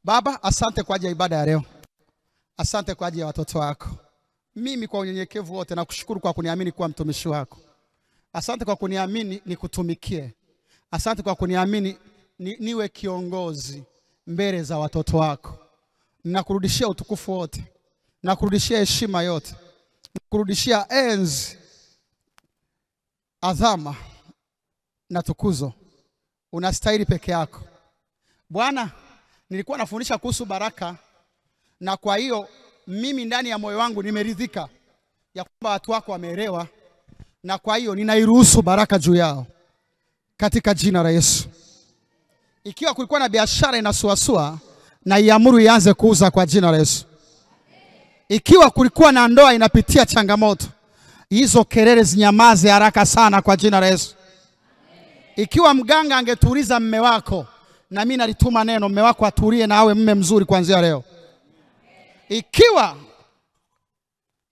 Baba, asante kwa ajili ya ibada ya leo. Asante kwa ajili ya watoto wako. Mimi kwa unyenyekevu wote nakushukuru kwa kuniamini kuwa mtumishi wako. Asante kwa kuniamini nikutumikie. Asante kwa kuniamini niwe kiongozi mbele za watoto wako. Ninakurudishia utukufu wote. Nakurudishia heshima yote. Nakurudishia enzi, adhama na tukuzo. Unastahili peke yako. Bwana, nilikuwa nafundisha kuhusu baraka, na kwa hiyo mimi ndani ya moyo wangu nimeridhika ya kwamba watu wako wameelewa, na kwa hiyo ninairuhusu baraka juu yao katika jina la Yesu. Ikiwa kulikuwa na biashara inasuasua, na iamuru ianze kuuza kwa jina la Yesu. Ikiwa kulikuwa na ndoa inapitia changamoto, hizo kelele zinyamaze haraka sana kwa jina la Yesu. Ikiwa mganga angetuliza mme wako, na mimi nalituma neno mme wako atulie na awe mme mzuri kuanzia leo. Ikiwa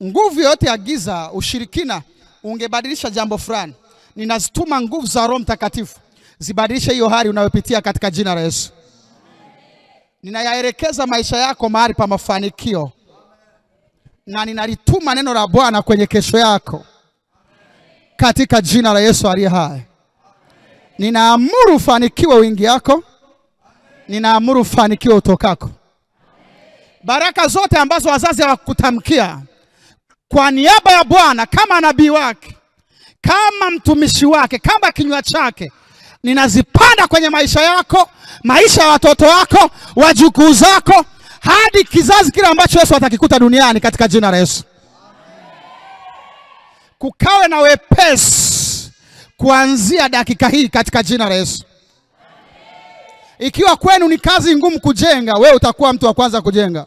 nguvu yote ya giza, ushirikina ungebadilisha jambo fulani, ninazituma nguvu za Roho Mtakatifu zibadilishe hiyo hali unayopitia katika jina la Yesu. Ninayaelekeza maisha yako mahali pa mafanikio, na ninalituma neno la Bwana kwenye kesho yako katika jina la Yesu aliye hai. Ninaamuru ufanikiwe wingi yako. Ninaamuru ufanikiwe utokako. Baraka zote ambazo wazazi hawakutamkia, kwa niaba ya Bwana kama nabii wake, kama mtumishi wake, kama kinywa chake, ninazipanda kwenye maisha yako, maisha ya watoto wako, wajukuu zako, hadi kizazi kile ambacho Yesu atakikuta duniani katika jina la Yesu. Kukawe na wepesi kuanzia dakika hii katika jina la Yesu. Ikiwa kwenu ni kazi ngumu kujenga, wewe utakuwa mtu wa kwanza kujenga.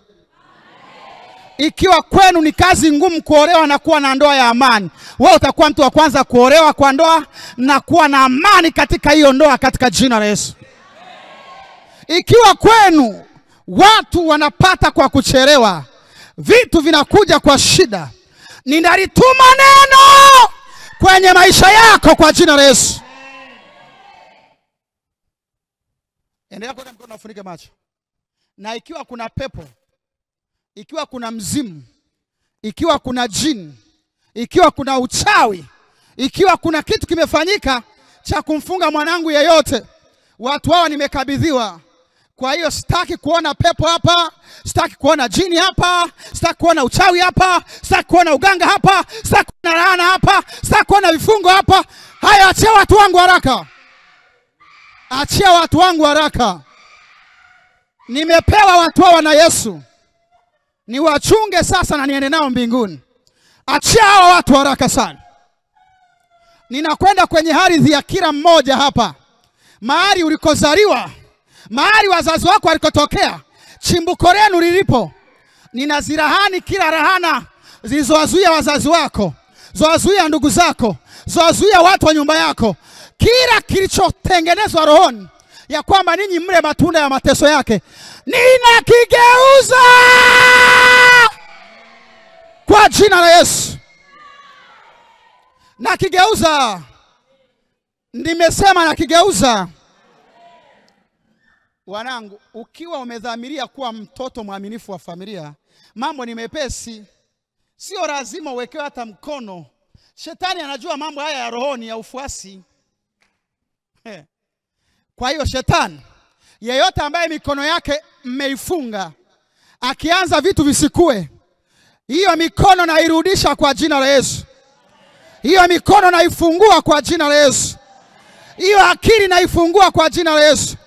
Ikiwa kwenu ni kazi ngumu kuolewa na kuwa na ndoa ya amani, wewe utakuwa mtu wa kwanza kuolewa kwa ndoa na kuwa na amani katika hiyo ndoa katika jina la Yesu. Ikiwa kwenu watu wanapata kwa kuchelewa, vitu vinakuja kwa shida, ninalituma neno kwenye maisha yako kwa jina la Yesu. Endelea kwa mkono, ufunike macho. Na ikiwa kuna pepo, ikiwa kuna mzimu, ikiwa kuna jini, ikiwa kuna uchawi, ikiwa kuna kitu kimefanyika cha kumfunga mwanangu yeyote, watu hawa nimekabidhiwa. Kwa hiyo sitaki kuona pepo hapa, sitaki kuona jini hapa, sitaki kuona uchawi hapa, sitaki kuona uganga hapa, sitaki kuona laana hapa, sitaki kuona vifungo hapa. Haya, achia watu wangu haraka. Achia watu wangu haraka. Nimepewa watu hawa na Yesu, niwachunge sasa na niende nao mbinguni. Achia hawa watu haraka sana. Ninakwenda kwenye ardhi ya kila mmoja hapa, mahali ulikozaliwa, mahali wazazi wako walikotokea, chimbuko lenu lilipo. Ninazirahani kila rahana zilizowazuia wazazi wako, zilizowazuia ndugu zako, zilizowazuia watu wa nyumba yako. Kila kilichotengenezwa rohoni ya kwamba ninyi mle matunda ya mateso yake, ninakigeuza kwa jina la Yesu. Nakigeuza. Nimesema nakigeuza. Wanangu, ukiwa umedhamiria kuwa mtoto mwaminifu wa familia, mambo ni mepesi. Sio lazima uwekewe hata mkono. Shetani anajua mambo haya ya rohoni ya ufuasi. Kwa hiyo shetani yeyote ambaye mikono yake mmeifunga, akianza vitu visikue, hiyo mikono nairudisha kwa jina la Yesu. Hiyo mikono naifungua kwa jina la Yesu. Hiyo akili naifungua kwa jina la Yesu.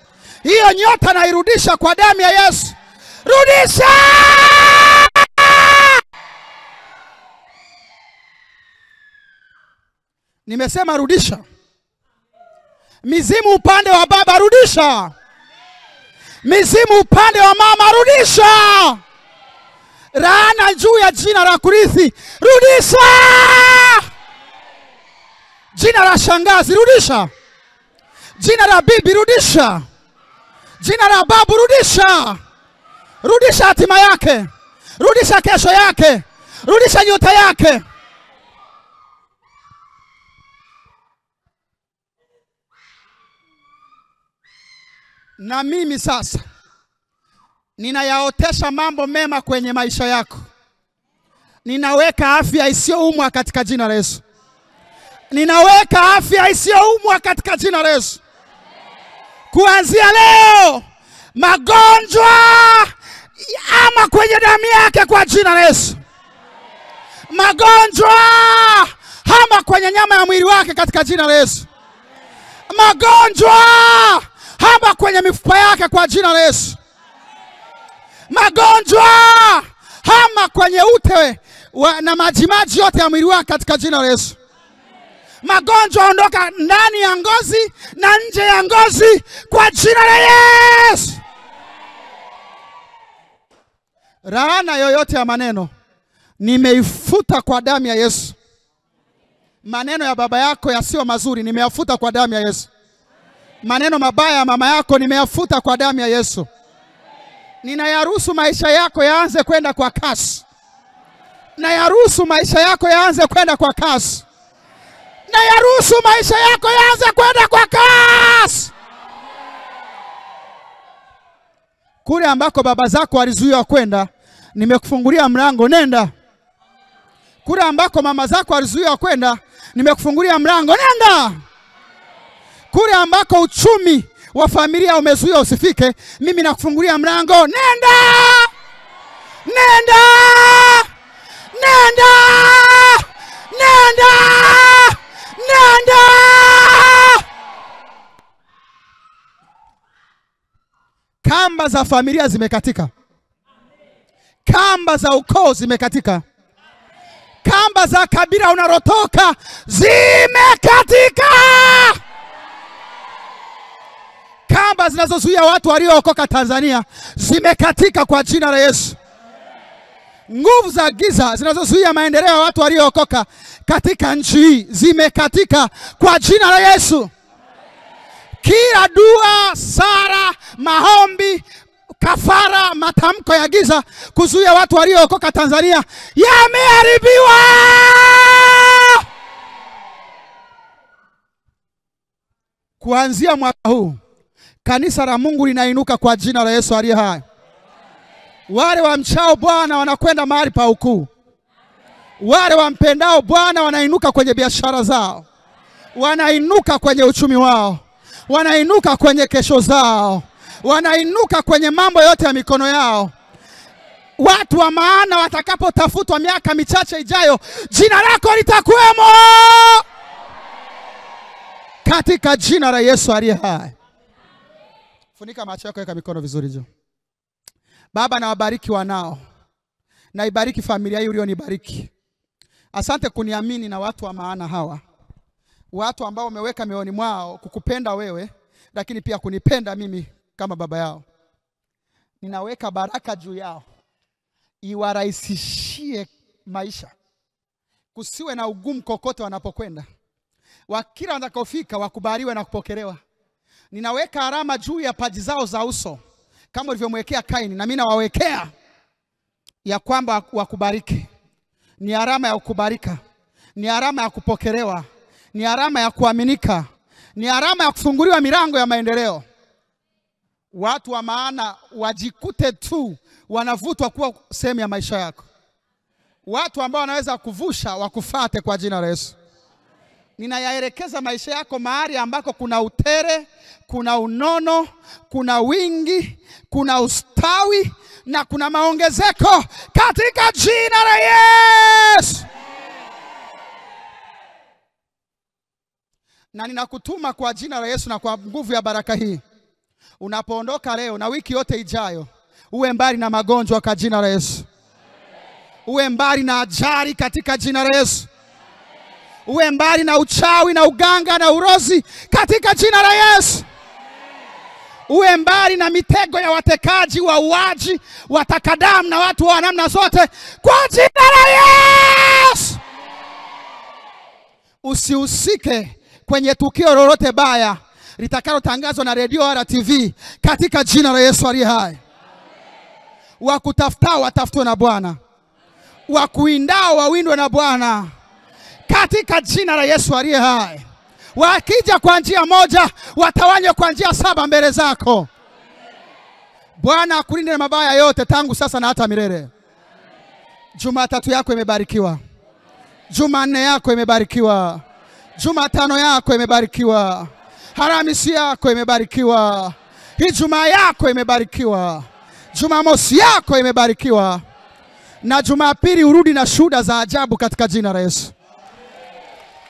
Hiyo nyota nairudisha kwa damu ya Yesu. Rudisha! Nimesema rudisha. Mizimu upande wa baba rudisha. Mizimu upande wa mama rudisha. Laana juu ya jina la kurithi rudisha. Jina la shangazi rudisha. Jina la bibi rudisha. Jina la babu rudisha. Rudisha hatima yake. Rudisha kesho yake. Rudisha nyota yake. Na mimi sasa Ninayaotesha mambo mema kwenye maisha yako. Ninaweka afya isiyoumwa katika jina la Yesu. Ninaweka afya isiyoumwa katika jina la Yesu. Kuanzia leo, magonjwa ama kwenye damu yake kwa jina la Yesu. Magonjwa ama kwenye nyama ya mwili wake katika jina la Yesu. Magonjwa ama kwenye mifupa yake kwa jina la Yesu. Magonjwa ama kwenye ute na majimaji yote ya mwili wake katika jina la Yesu. Magonjwa ondoka ndani ya ngozi na nje ya ngozi kwa jina la Yesu. Laana yoyote ya maneno nimeifuta kwa damu ya Yesu. Maneno ya baba yako yasiyo mazuri nimeyafuta kwa damu ya Yesu. Maneno mabaya ya mama yako nimeyafuta kwa damu ya Yesu. Ninayaruhusu maisha yako yaanze kwenda kwa kasi. Nayaruhusu maisha yako yaanze kwenda kwa kasi. Nayaruhusu maisha yako yaanze kwenda kwa kasi. Kule ambako baba zako walizuiwa kwenda, nimekufungulia mlango, nenda. Kule ambako mama zako walizuiwa kwenda, nimekufungulia mlango, nenda. Kule ambako uchumi wa familia umezuia usifike, mimi nakufungulia mlango, nenda. Nenda. Nenda. Nenda. Nenda. Kamba za familia zimekatika. Kamba za ukoo zimekatika. Kamba za kabila unarotoka zimekatika. Kamba zinazozuia watu waliookoka Tanzania zimekatika kwa jina la Yesu. Nguvu za giza zinazozuia maendeleo ya watu waliookoka katika nchi hii zimekatika kwa jina la Yesu. Kila dua, sala, maombi, kafara, matamko ya giza kuzuia watu waliookoka Tanzania yameharibiwa. Kuanzia mwaka huu, kanisa la Mungu linainuka kwa jina la Yesu aliye hai. Wale wamchao Bwana wanakwenda mahali pa ukuu. Wale wampendao Bwana wanainuka kwenye biashara zao. Wanainuka kwenye uchumi wao. Wanainuka kwenye kesho zao. Wanainuka kwenye mambo yote ya mikono yao. Watu wa maana watakapotafutwa miaka michache ijayo, jina lako litakuwemo. Katika jina la Yesu aliye hai. Funika macho yako, weka mikono vizuri juu. Baba, na wabariki wanao. Na ibariki familia hii ulionibariki. Asante kuniamini na watu wa maana hawa. Watu ambao umeweka mioyoni mwao kukupenda wewe, lakini pia kunipenda mimi kama baba yao. Ninaweka baraka juu yao. Iwarahisishie maisha. Kusiwe na ugumu kokote wanapokwenda. Wakila wanakofika wakubaliwe na kupokelewa. Ninaweka alama juu ya paji zao za uso kama ulivyomwekea Kaini, na mimi nawawekea ya kwamba wakubariki. Ni alama ya kukubarika. Ni alama ya kupokelewa. Ni alama ya kuaminika. Ni alama ya kufunguliwa milango ya maendeleo. Watu wa maana wajikute tu wanavutwa kuwa sehemu ya maisha yako. Watu ambao wanaweza kuvusha wakufate kwa jina la Yesu. Ninayaelekeza maisha yako mahali ambako kuna utere, kuna unono, kuna wingi, kuna ustawi na kuna maongezeko katika jina la Yesu. Na ninakutuma kwa jina la Yesu na kwa nguvu ya baraka hii. Unapoondoka leo na wiki yote ijayo, uwe mbali na magonjwa kwa jina la Yesu. Uwe mbali na ajali katika jina la Yesu. Uwe mbali na uchawi na uganga na urozi katika jina la Yesu. Uwe mbali na mitego ya watekaji, wauaji, watakadamu na watu wa namna zote kwa jina la Yesu. Usihusike kwenye tukio lolote baya litakalotangazwa na redio na TV katika jina la Yesu aliye hai. Wakutafutao watafutwe na Bwana. Wakuindao wawindwe na Bwana. Katika jina la Yesu aliye hai. Wakija kwa njia moja, watawanywe kwa njia 7 mbele zako. Bwana akulinde na mabaya yote tangu sasa na hata milele. Jumatatu yako imebarikiwa. Jumanne yako imebarikiwa. Jumatano yako imebarikiwa. Alhamisi yako imebarikiwa. Ijumaa yako imebarikiwa. Jumamosi yako imebarikiwa. Na Jumapili urudi na shuhuda za ajabu katika jina la Yesu.